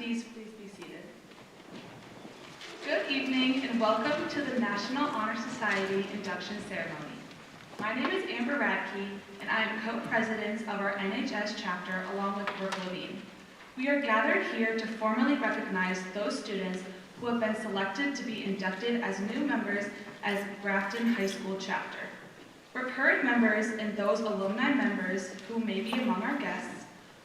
Please be seated. Good evening and welcome to the National Honor Society Induction Ceremony. My name is Amber Radke and I am co-president of our NHS chapter along with Brooke Levine. We are gathered here to formally recognize those students who have been selected to be inducted as new members as Grafton High School chapter. For current members and those alumni members who may be among our guests,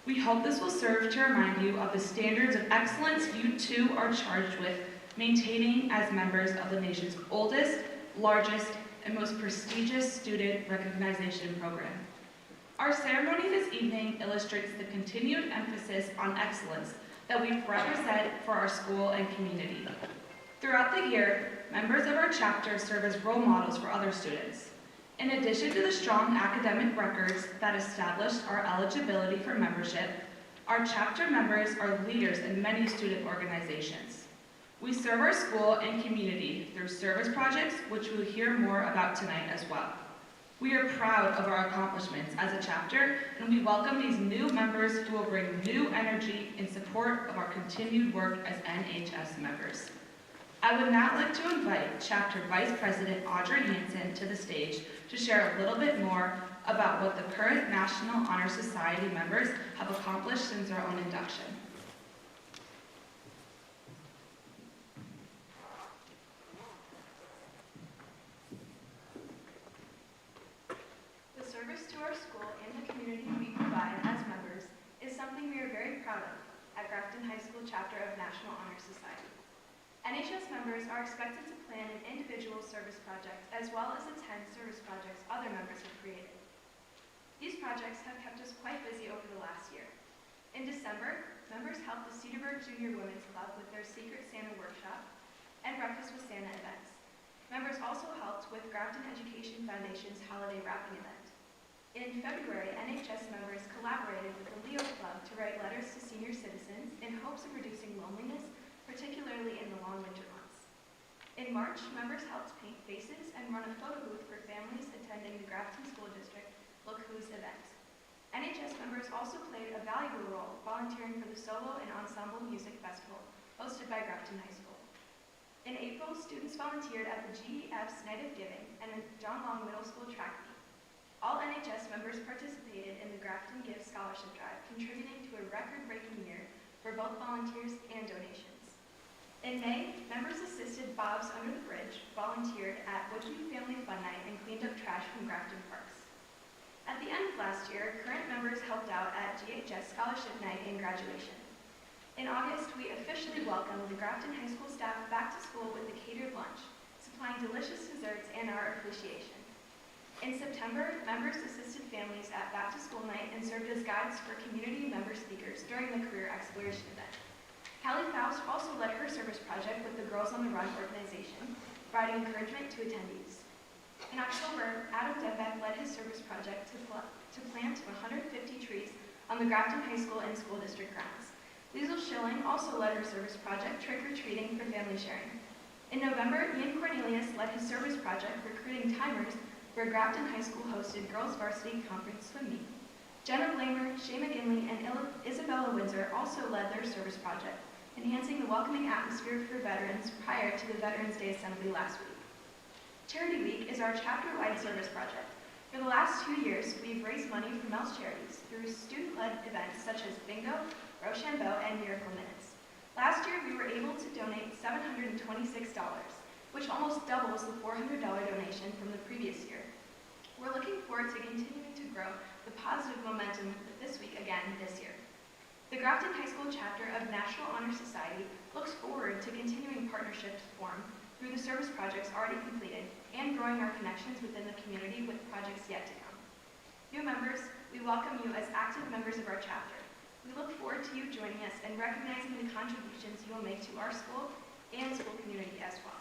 we hope this will serve to remind you of the standards of excellence you too are charged with maintaining as members of the nation's oldest, largest, and most prestigious student recognition program. Our ceremony this evening illustrates the continued emphasis on excellence that we represent for our school and community. Throughout the year, members of our chapter serve as role models for other students. In addition to the strong academic records that established our eligibility for membership, our chapter members are leaders in many student organizations. We serve our school and community through service projects, which we'll hear more about tonight as well. We are proud of our accomplishments as a chapter, and we welcome these new members who will bring new energy in support of our continued work as NHS members. I would now like to invite Chapter Vice President Audrey Hanson to the stage to share a little bit more about what the current National Honor Society members have accomplished since their own induction. The service to our school and the community we provide as members is something we are very proud of at Grafton High School Chapter of National Honor Society. NHS members are expected to plan an individual service project as well as attend service projects other members have created. These projects have kept us quite busy over the last year. In December, members helped the Cedarburg Junior Women's Club with their Secret Santa workshop and Breakfast with Santa events. Members also helped with Grafton Education Foundation's holiday wrapping event. In February, NHS members collaborated with the Leo Club to write letters to senior citizens in hopes of reducing loneliness, particularly in the long winter months. In March, members helped paint faces and run a photo booth for families attending the Grafton School District Look Who's event. NHS members also played a valuable role volunteering for the Solo and Ensemble Music Festival hosted by Grafton High School. In April, students volunteered at the GEF's Night of Giving and the John Long Middle School track meet. All NHS members participated in the Grafton Gift Scholarship Drive, contributing to a record-breaking year for both volunteers and donations. In May, members assisted Bob's Under the Bridge, volunteered at Woodview Family Fun Night, and cleaned up trash from Grafton parks. At the end of last year, current members helped out at GHS Scholarship Night and graduation. In August, we officially welcomed the Grafton High School staff back to school with a catered lunch, supplying delicious desserts and our appreciation. In September, members assisted families at Back to School Night and served as guides for community member speakers during the Career Exploration event. Callie Faust also led her service project with the Girls on the Run organization, providing encouragement to attendees. In October, Adam Denbeck led his service project to plant 150 trees on the Grafton High School and School District grounds. Liesl Schilling also led her service project, Trick-or-Treating for Family Sharing. In November, Ian Cornelius led his service project, Recruiting Timers, where Grafton High School hosted Girls Varsity Conference Swim Meet. Jenna Blamer, Shay McGinley, and Isabella Windsor also led their service project, enhancing the welcoming atmosphere for veterans prior to the Veterans Day Assembly last week. Charity Week is our chapter-wide service project. For the last 2 years, we've raised money for Mel's Charities through student-led events such as Bingo, Rochambeau, and Miracle Minutes. Last year, we were able to donate $726, which almost doubles the $400 donation from the previous year. We're looking forward to continuing to grow the positive momentum this week again this year. The Grafton High School chapter of National Honor Society looks forward to continuing partnerships formed through the service projects already completed and growing our connections within the community with projects yet to come. New members, we welcome you as active members of our chapter. We look forward to you joining us and recognizing the contributions you will make to our school and school community as well.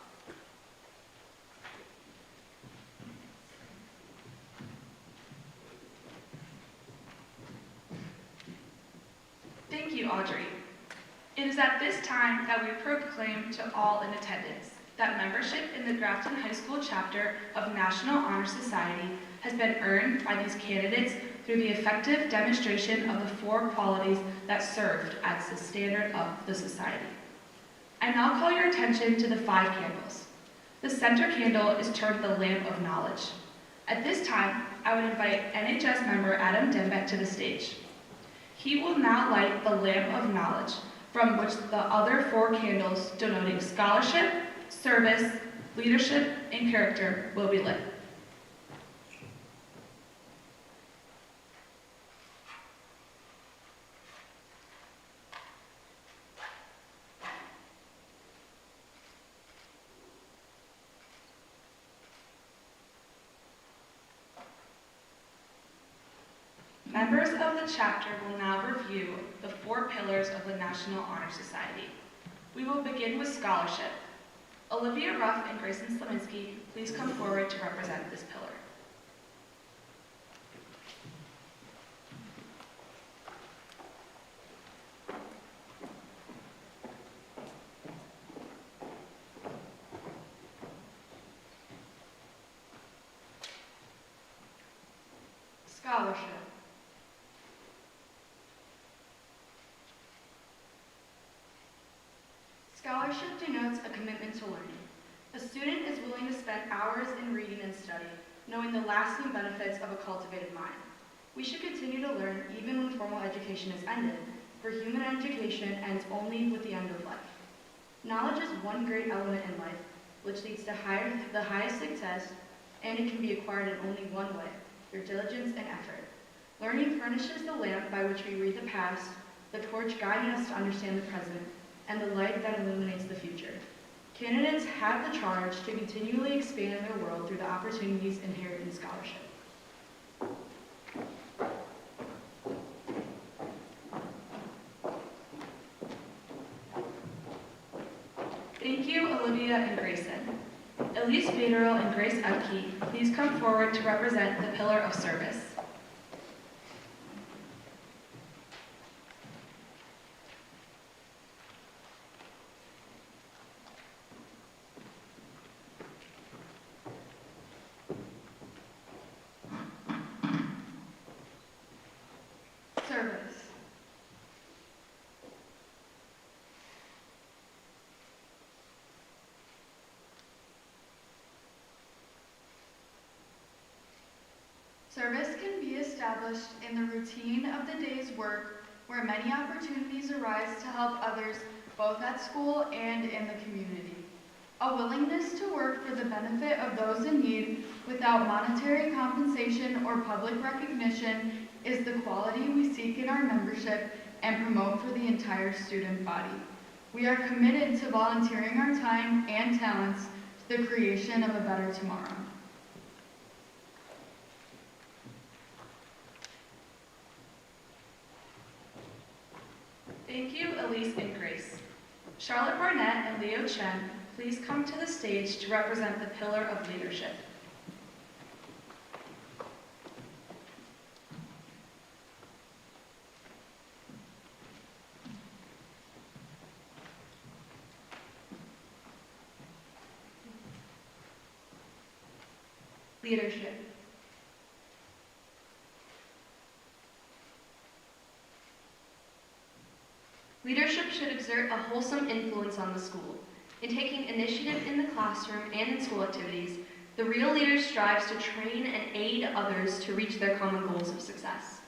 Thank you, Audrey. It is at this time that we proclaim to all in attendance that membership in the Grafton High School chapter of National Honor Society has been earned by these candidates through the effective demonstration of the 4 qualities that served as the standard of the society. I now call your attention to the 5 candles. The center candle is termed the lamp of knowledge. At this time, I would invite NHS member Adam Denbeck to the stage. He will now light the lamp of knowledge, from which the other 4 candles denoting scholarship, service, leadership, and character will be lit. Members of the chapter will now review the 4 pillars of the National Honor Society. We will begin with scholarship. Olivia Ruff and Grayson Slaminski, please come forward to represent this pillar. Scholarship. Scholarship denotes a commitment to learning. A student is willing to spend hours in reading and study, knowing the lasting benefits of a cultivated mind. We should continue to learn even when formal education is ended, for human education ends only with the end of life. Knowledge is one great element in life, which leads to the highest success, and it can be acquired in only one way, through diligence and effort. Learning furnishes the lamp by which we read the past, the torch guiding us to understand the present, and the light that illuminates the future. Candidates have the charge to continually expand their world through the opportunities inherent in scholarship. Thank you, Olivia and Grayson. Elise Vaderil and Grace Upke, please come forward to represent the pillar of service. Service. Service can be established in the routine of the day's work, where many opportunities arise to help others both at school and in the community. A willingness to work for the benefit of those in need without monetary compensation or public recognition is the quality we seek in our membership and promote for the entire student body. We are committed to volunteering our time and talents to the creation of a better tomorrow. Thank you, Elise and Grace. Charlotte Barnett and Leo Chen, please come to the stage to represent the pillar of leadership. Leadership. Leadership should exert a wholesome influence on the school. In taking initiative in the classroom and in school activities, the real leader strives to train and aid others to reach their common goals of success.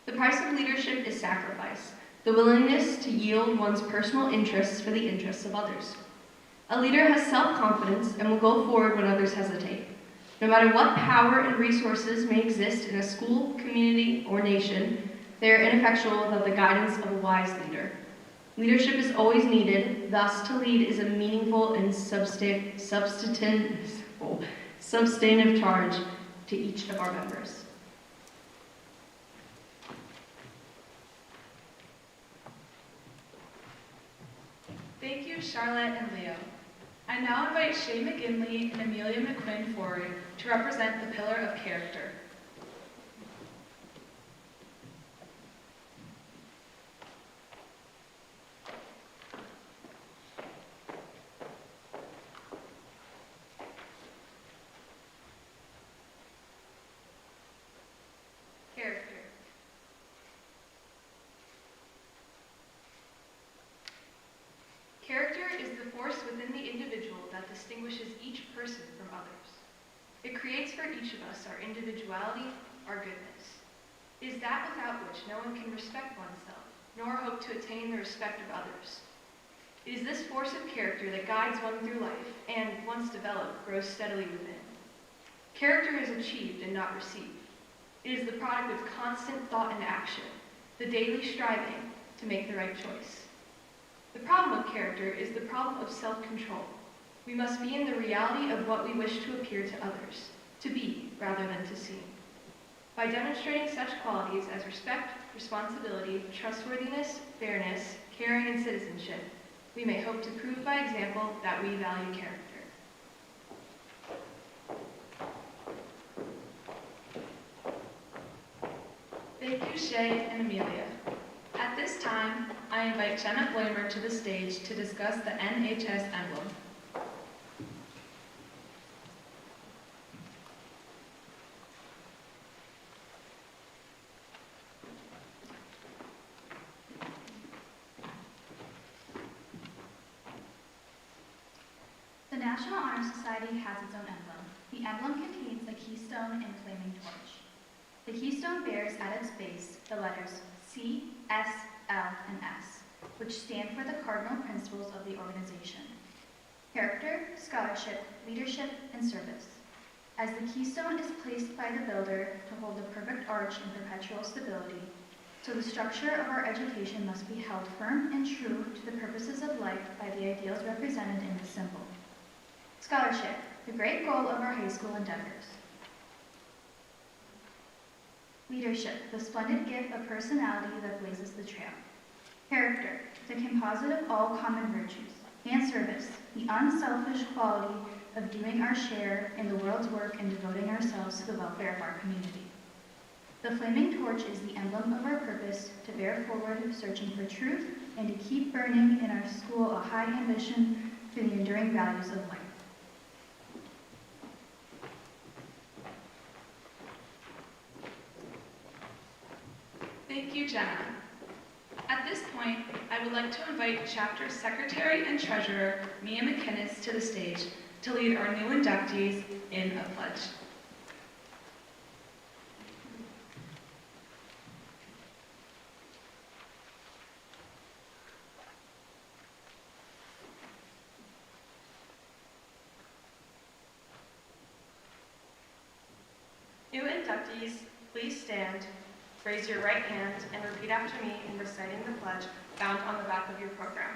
The price of leadership is sacrifice, the willingness to yield one's personal interests for the interests of others. A leader has self-confidence and will go forward when others hesitate. No matter what power and resources may exist in a school, community, or nation, they are ineffectual without the guidance of a wise leader. Leadership is always needed, thus to lead is a meaningful and substantive charge to each of our members. Thank you, Charlotte and Leo. I now invite Shay McGinley and Amelia McQuinn forward to represent the pillar of character. Character. is the force within the individual that distinguishes each person from others. It creates for each of us our individuality, our goodness. It is that without which no one can respect oneself, nor hope to attain the respect of others. It is this force of character that guides one through life and, once developed, grows steadily within. Character is achieved and not received. It is the product of constant thought and action, the daily striving to make the right choice. The problem with character is the problem of self-control. We must be in the reality of what we wish to appear to others, to be rather than to seem. By demonstrating such qualities as respect, responsibility, trustworthiness, fairness, caring, and citizenship, we may hope to prove by example that we value character. Thank you, Shay and Amelia. At this time, I invite Jenna Blamer to the stage to discuss the NHS emblem. The National Honor Society has its own emblem. The emblem contains a keystone and flaming torch. The keystone bears at its base the letters C, S, L, and S, which stand for the cardinal principles of the organization: character, scholarship, leadership, and service. As the keystone is placed by the builder to hold the perfect arch in perpetual stability, so the structure of our education must be held firm and true to the purposes of life by the ideals represented in this symbol. Scholarship, the great goal of our high school endeavors. Leadership, the splendid gift of personality that blazes the trail. Character, the composite of all common virtues. And service, the unselfish quality of doing our share in the world's work and devoting ourselves to the welfare of our community. The flaming torch is the emblem of our purpose to bear forward, searching for truth, and to keep burning in our school a high ambition for the enduring values of life. Thank you, Jenna. At this point, I would like to invite Chapter Secretary and Treasurer Mia McInnes to the stage to lead our new inductees in a pledge. New inductees, please stand, raise your right hand, and repeat after me in reciting the pledge found on the back of your program.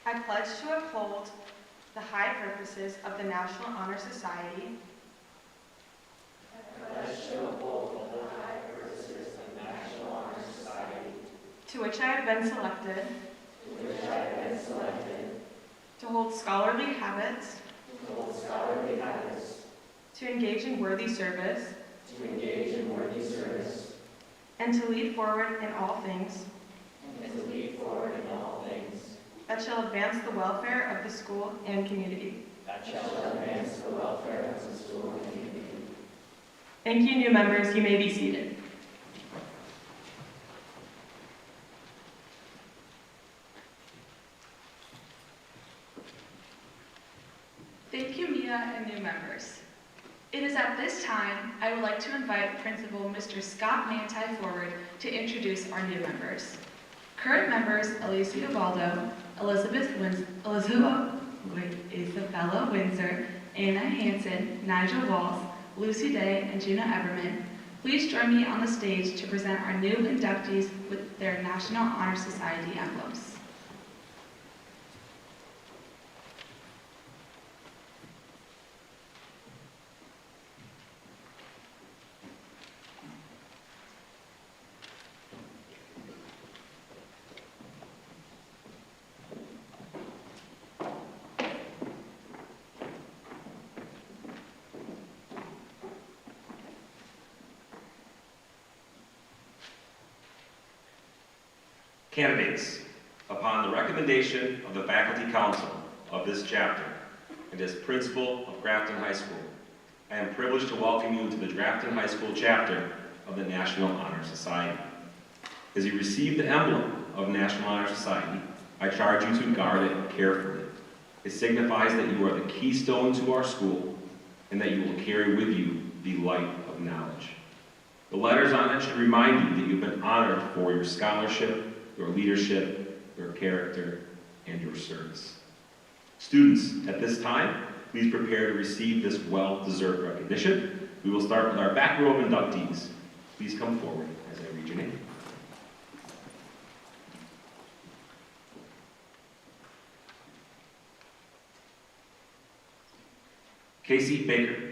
I pledge to uphold the high purposes of the National Honor Society. I pledge to uphold the high purposes of the National Honor Society, To which I have been selected. to which I have been selected, To hold scholarly habits. to hold scholarly habits, To engage in worthy service. to engage in worthy service, And to lead forward in all things. and to lead forward in all things That shall advance the welfare of the school and community. that shall advance the welfare of the school and community. Thank you, new members. You may be seated. Thank you, Mia and new members. It is at this time I would like to invite Principal Mr. Scott Manti forward to introduce our new members. Current members Alicia Ubaldo, Isabella Windsor, Anna Hansen, Nigel Walls, Lucy Day, and Gina Everman. Please join me on the stage to present our new inductees with their National Honor Society emblems. Candidates, upon the recommendation of the Faculty Council of this chapter and as principal of Grafton High School, I am privileged to welcome you to the Grafton High School chapter of the National Honor Society. As you receive the emblem of National Honor Society, I charge you to guard it carefully. It signifies that you are the keystone to our school and that you will carry with you the light of knowledge. The letters on it should remind you that you've been honored for your scholarship, your leadership, your character, and your service. Students, at this time, please prepare to receive this well-deserved recognition. We will start with our back row of inductees. Please come forward as I read your name. Casey Baker.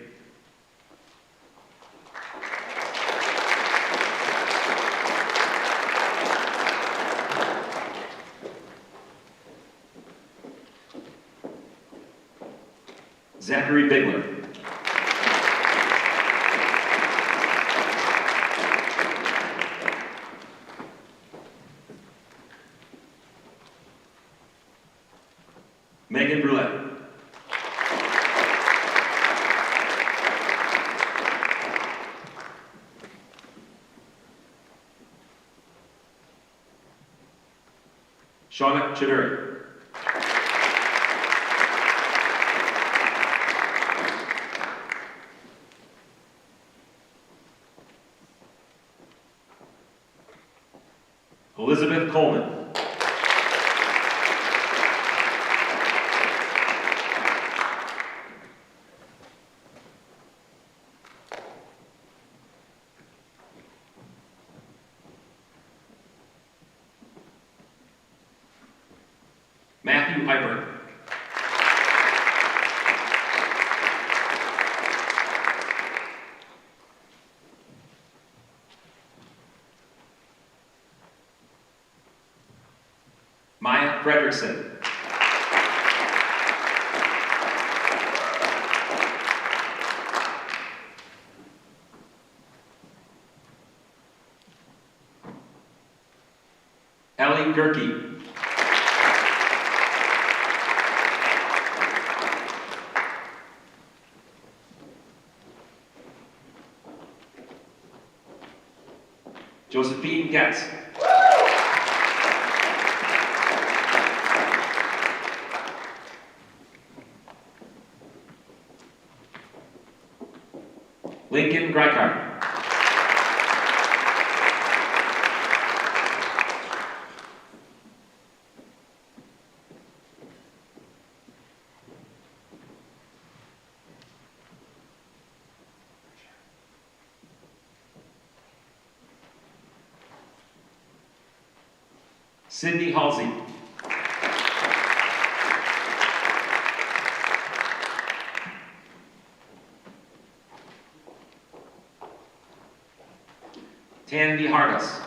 Zachary Bigler. Megan Brulette. Shauna Chiduri. Elizabeth Coleman. Matthew Piper. Maya Frederickson. Ellie Gerke. Josephine Getz. Lincoln Greikart. Sydney Halsey. Tandy Hargis.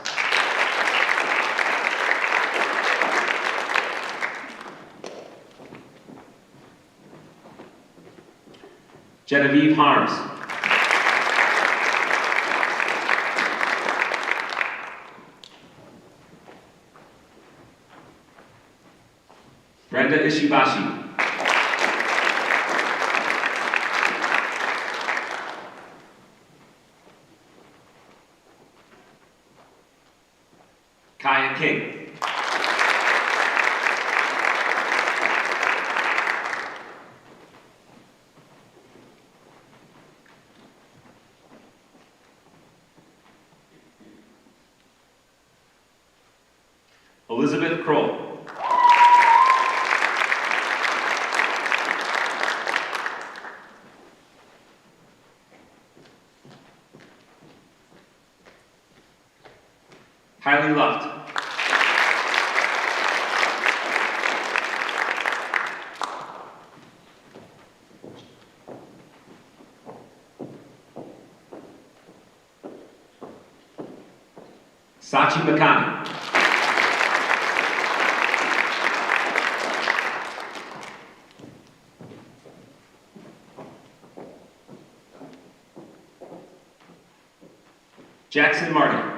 Genevieve Harms. Brenda Ishibashi. Kaya King. Elizabeth Kroll. Kylie Luft. Sachi Makani. Jackson Martin.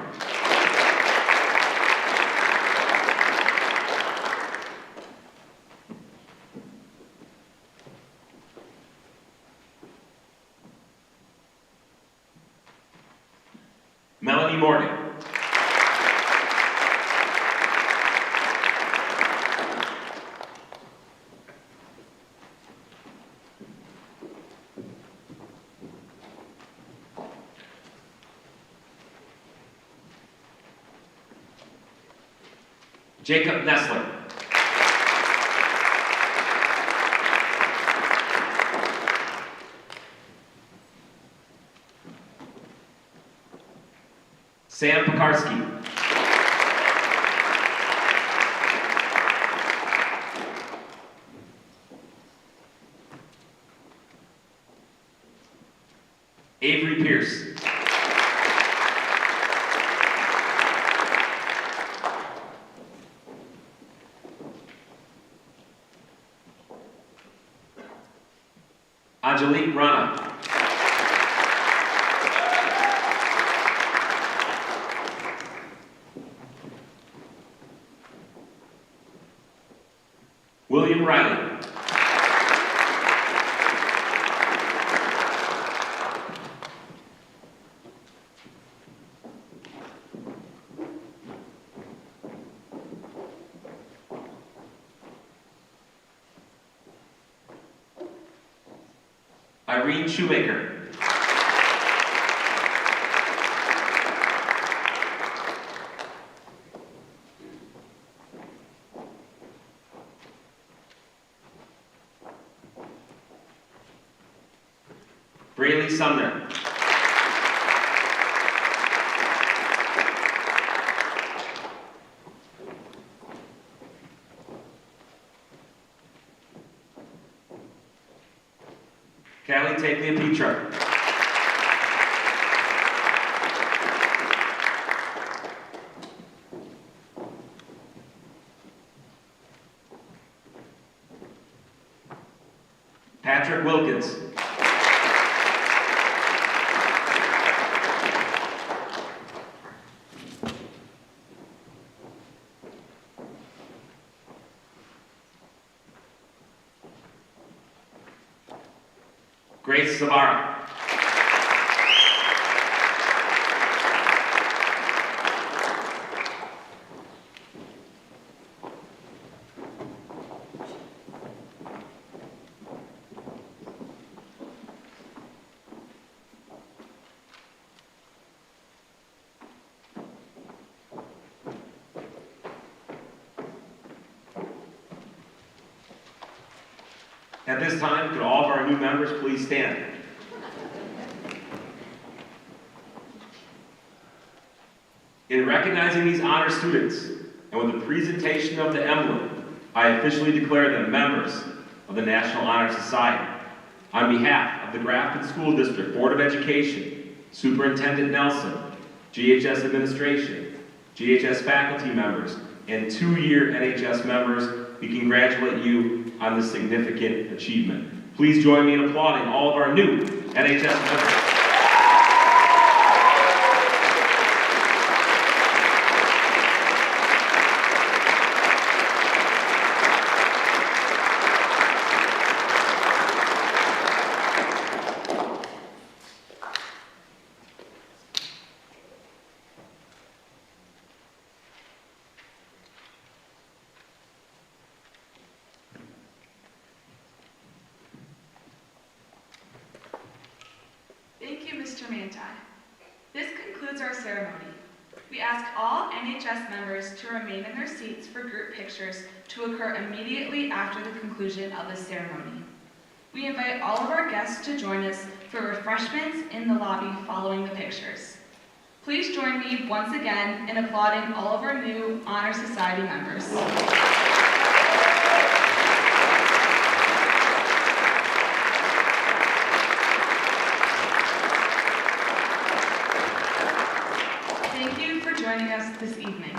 Melanie Morgan. Jacob Nessler. Sam Pekarski. Avery Pierce. Angelique Rana. William Riley. Irene Shoemaker. Braylee Sumner. Callie Taglia-Petra. Patrick Wilkins. Grace Savara. At this time, could all of our new members please stand? In recognizing these honor students, and with the presentation of the emblem, I officially declare them members of the National Honor Society. On behalf of the Grafton School District Board of Education, Superintendent Nelson, GHS Administration, GHS faculty members, and two-year NHS members, we congratulate you on this significant achievement. Please join me in applauding all of our new NHS members. Thank you, Mr. Manti. This concludes our ceremony. We ask all NHS members to remain in their seats for group pictures to occur immediately after the conclusion of the ceremony. We invite all of our guests to join us for refreshments in the lobby following the pictures. Please join me once again in applauding all of our new Honor Society members. Thank you for joining us this evening.